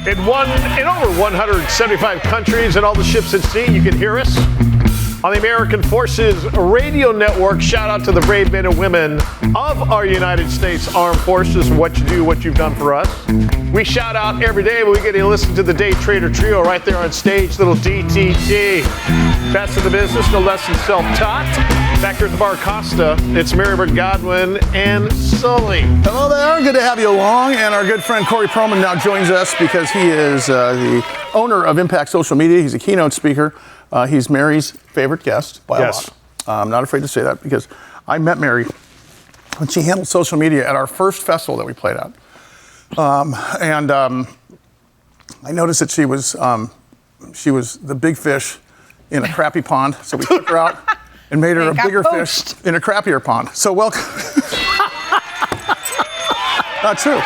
In over 175 countries and all the ships at sea, you can hear us on the American Forces Radio Network. Shout out to the brave men and women of our United States Armed Forces for what you do, what you've done for us. We shout out every day, but we get to listen to the Day Trader Trio right there on stage, little DTT. Best in the business, no less than self-taught. Back here at the Bar Costa, it's Marybird Godwin and Sully. Hello there, good to have you along. And our good friend Corey Pearlman now joins us because he is the owner of Impact Social Media. He's a keynote speaker. He's Mary's favorite guest by a lot. I'm not afraid to say that because I met Mary when she handled social media at our first festival that we played at. I noticed that she was the big fish in a crappy pond, so we took her out and made her a bigger fish in a crappier pond. So welcome. Not true.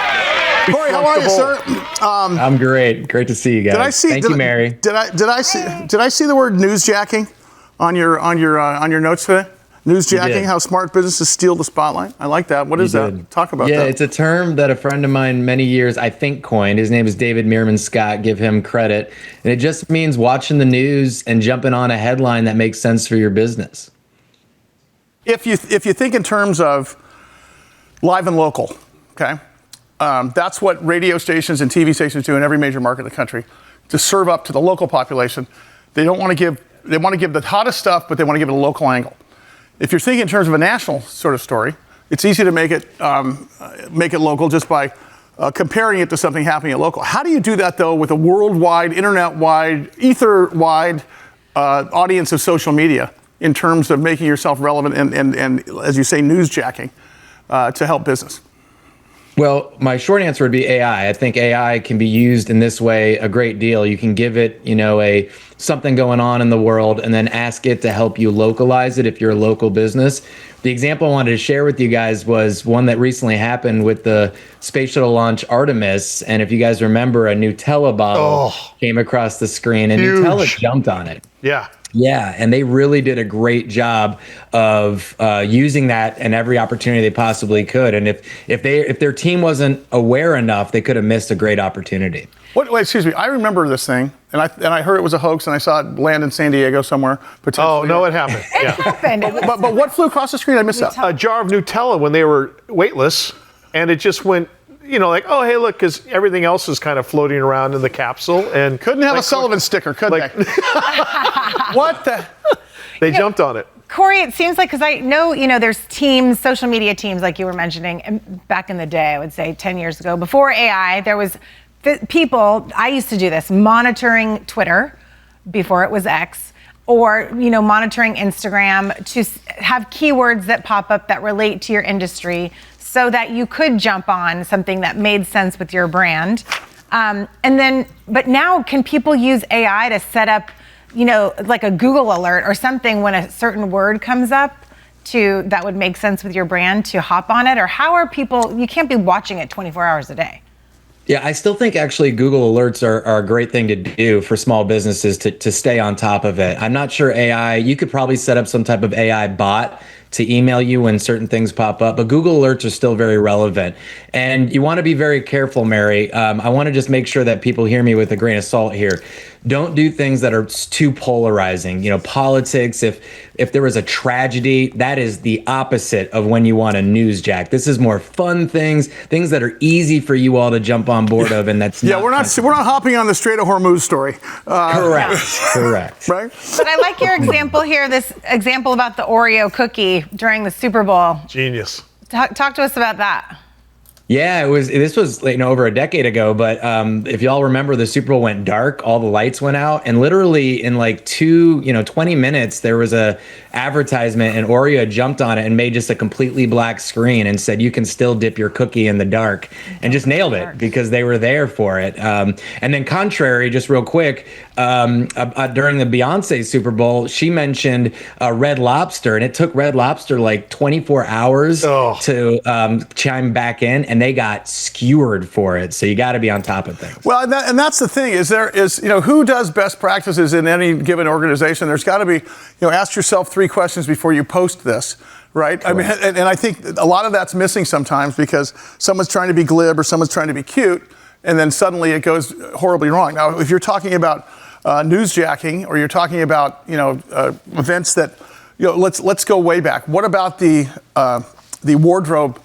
Corey, how are you, sir? I'm great. Great to see you guys. Thank you, Mary. Did I see the word newsjacking on your notes today? Newsjacking, how smart businesses steal the spotlight. I like that. What is that? Talk about that. Yeah, it's a term that a friend of mine many years, I think, coined. His name is David Meerman Scott. Give him credit. And it just means watching the news and jumping on a headline that makes sense for your business. If you think in terms of live and local, okay, that's what radio stations and TV stations do in every major market in the country to serve up to the local population. They want to give the hottest stuff, but they want to give it a local angle. If you're thinking in terms of a national sort of story, it's easy to make it local just by comparing it to something happening at local. How do you do that, though, with a worldwide, internet-wide, ether-wide audience of social media in terms of making yourself relevant and as you say, newsjacking to help business? Well, my short answer would be AI. I think AI can be used in this way a great deal. You can give it, something going on in the world and then ask it to help you localize it if you're a local business. The example I wanted to share with you guys was one that recently happened with the space shuttle launch Artemis. And if you guys remember, a Nutella bottle came across the screen and Huge. Nutella jumped on it. Yeah. Yeah, and they really did a great job of using that in every opportunity they possibly could. And if their team wasn't aware enough, they could have missed a great opportunity. Wait, excuse me. I remember this thing, and I heard it was a hoax, and I saw it land in San Diego somewhere. Oh, no, it happened. It happened. But what flew across the screen? I missed that. A jar of Nutella when they were weightless, and it just went, oh, hey, look, because everything else is kind of floating around in the capsule. And couldn't have a Sullivan sticker, could they? What the? They jumped on it. Corey, it seems like, because I know, there's teams, social media teams, like you were mentioning, and back in the day, I would say 10 years ago, before AI, there was people, I used to do this, monitoring Twitter before it was X, or, monitoring Instagram to have keywords that pop up that relate to your industry so that you could jump on something that made sense with your brand. But now can people use AI to set up, like a Google alert or something when a certain word comes up that would make sense with your brand to hop on it? Or how are people, you can't be watching it 24 hours a day. Yeah, I still think actually Google Alerts are a great thing to do for small businesses to stay on top of it. I'm not sure AI, you could probably set up some type of AI bot to email you when certain things pop up, but Google Alerts are still very relevant. And you want to be very careful, Mary. I want to just make sure that people hear me with a grain of salt here. Don't do things that are too polarizing. Politics, if there was a tragedy, that is the opposite of when you want to newsjack. This is more fun things that are easy for you all to jump on board of, and that's we're not hopping on the Strait of Hormuz story. Correct. Right? But I like your example here, this example about the Oreo cookie during the Super Bowl. Genius. Talk to us about that. Yeah, this was over a decade ago, but if y'all remember, the Super Bowl went dark, all the lights went out, and literally in 20 minutes, there was a advertisement and Oreo jumped on it and made just a completely black screen and said, you can still dip your cookie in the dark, and just nailed it because they were there for it. And then contrary, just real quick, during the Beyonce Super Bowl, she mentioned Red Lobster, and it took Red Lobster 24 hours to chime back in, and they got skewered for it. So you got to be on top of things. Well, and that's the thing is who does best practices in any given organization? There's got to be, ask yourself 3 questions before you post this, right? Correct. I mean, and I think a lot of that's missing sometimes because someone's trying to be glib or someone's trying to be cute. and then suddenly it goes horribly wrong. Now, if you're talking about newsjacking, or you're talking about events that let's go way back. What about the wardrobe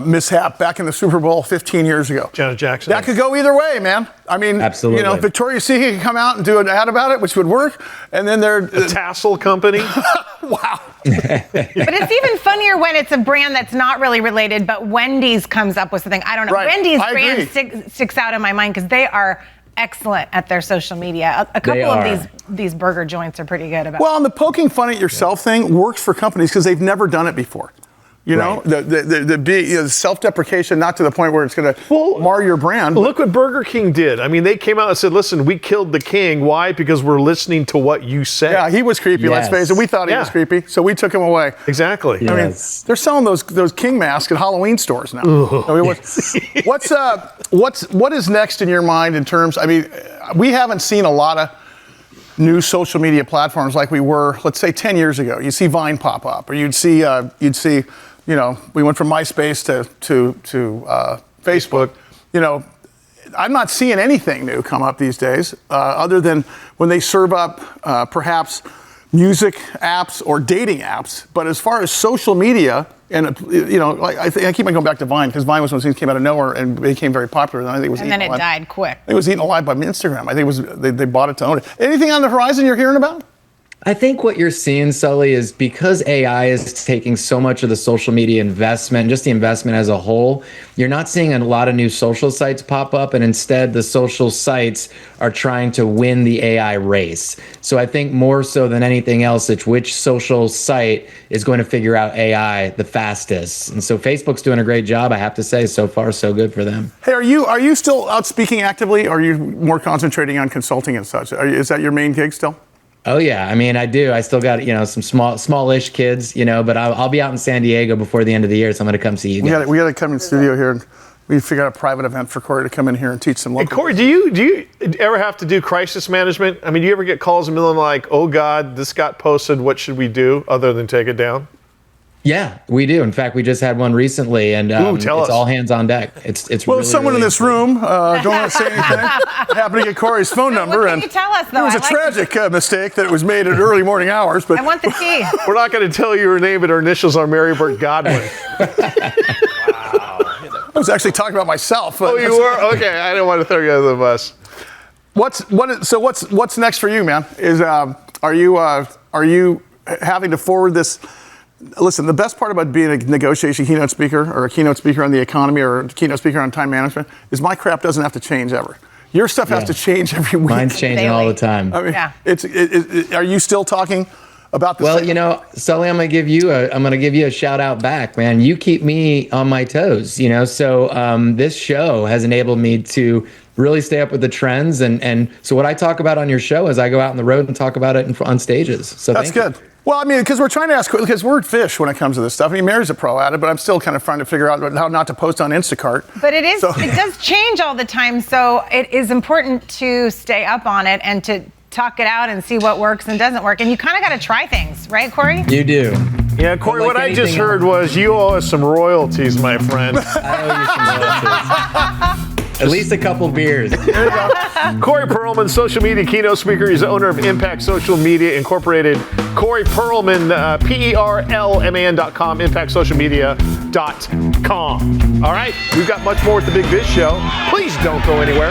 mishap back in the Super Bowl 15 years ago? Janet Jackson. That could go either way, man. I mean, absolutely. Victoria's Secret could come out and do an ad about it, which would work, and then they're a tassel company. Wow. But it's even funnier when it's a brand that's not really related, but Wendy's comes up with something. I don't know. Right. Wendy's brand sticks out in my mind because they are excellent at their social media. A couple of these burger joints are pretty good about it. Well, and the poking fun at yourself thing works for companies because they've never done it before. The self-deprecation, not to the point where it's going to mar your brand. Look what Burger King did. I mean, they came out and said, listen, we killed the king. Why? Because we're listening to what you say. Yeah, he was creepy, let's face it. We thought he was creepy, so we took him away. Exactly. Yes. I mean, they're selling those king masks at Halloween stores now. I mean, what is next in your mind in terms, I mean, we haven't seen a lot of new social media platforms like we were, let's say 10 years ago. You see Vine pop up, or you'd see we went from MySpace to Facebook. I'm not seeing anything new come up these days, other than when they serve up perhaps music apps or dating apps. But as far as social media, and I keep on going back to Vine because Vine was when things came out of nowhere and became very popular. And I think it was then it died quick. It was eaten alive by Instagram. I think it was they bought it to own it. Anything on the horizon you're hearing about? I think what you're seeing, Sully, is because AI is taking so much of the social media investment, just the investment as a whole, you're not seeing a lot of new social sites pop up, and instead the social sites are trying to win the AI race. So I think more so than anything else, it's which social site is going to figure out AI the fastest. And so Facebook's doing a great job, I have to say. So far, so good for them. Hey, are you still out speaking actively, or are you more concentrating on consulting and such? Is that your main gig still? Oh yeah, I mean I do. I still got some smallish kids, but I'll be out in San Diego before the end of the year, so I'm going to come see you guys. We got to come in studio here, and we figure out a private event for Corey to come in here and teach some local. Hey, Corey, do you ever have to do crisis management? I mean, do you ever get calls in the middle of like, oh God, this got posted, what should we do other than take it down? Yeah, we do. In fact, we just had one recently, and it's all hands on deck. It's well, really, someone really in this room, don't want to say anything. I happened to get Corey's phone number, What can you tell us, though? It was a tragic mistake that was made at early morning hours. But I want the key. We're not going to tell you her name, but her initials are Mary Burt Godwin. I was actually talking about myself. Oh, you were? Okay, I didn't want to throw you under the bus. What's next for you, man? Are you having to forward this? Listen, the best part about being a negotiation keynote speaker, or a keynote speaker on the economy, or a keynote speaker on time management is my crap doesn't have to change ever. Your stuff has to change every week. Mine's changing all the time. I mean, are you still talking about this? Well, Sully, I'm gonna give you a shout out back, man. You keep me on my toes, So this show has enabled me to really stay up with the trends, and so what I talk about on your show is I go out on the road and talk about it on stages. So that's good. Well, I mean, because we're trying to ask, because we're fish when it comes to this stuff. I mean, Mary's a pro at it, but I'm still kind of trying to figure out how not to post on Instacart. But it does change all the time, so it is important to stay up on it and to talk it out and see what works and doesn't work. And you kind of got to try things, right, Corey? You do. Yeah, Corey, what I just heard was you owe us some royalties, my friend. I owe you some royalties. At least a couple beers. There you go. Corey Pearlman, social media keynote speaker. He's the owner of Impact Social Media Incorporated. Corey Pearlman, PERLMAN.com, ImpactSocialMedia.com. All right, we've got much more with the Big Biz Show. Please don't go anywhere.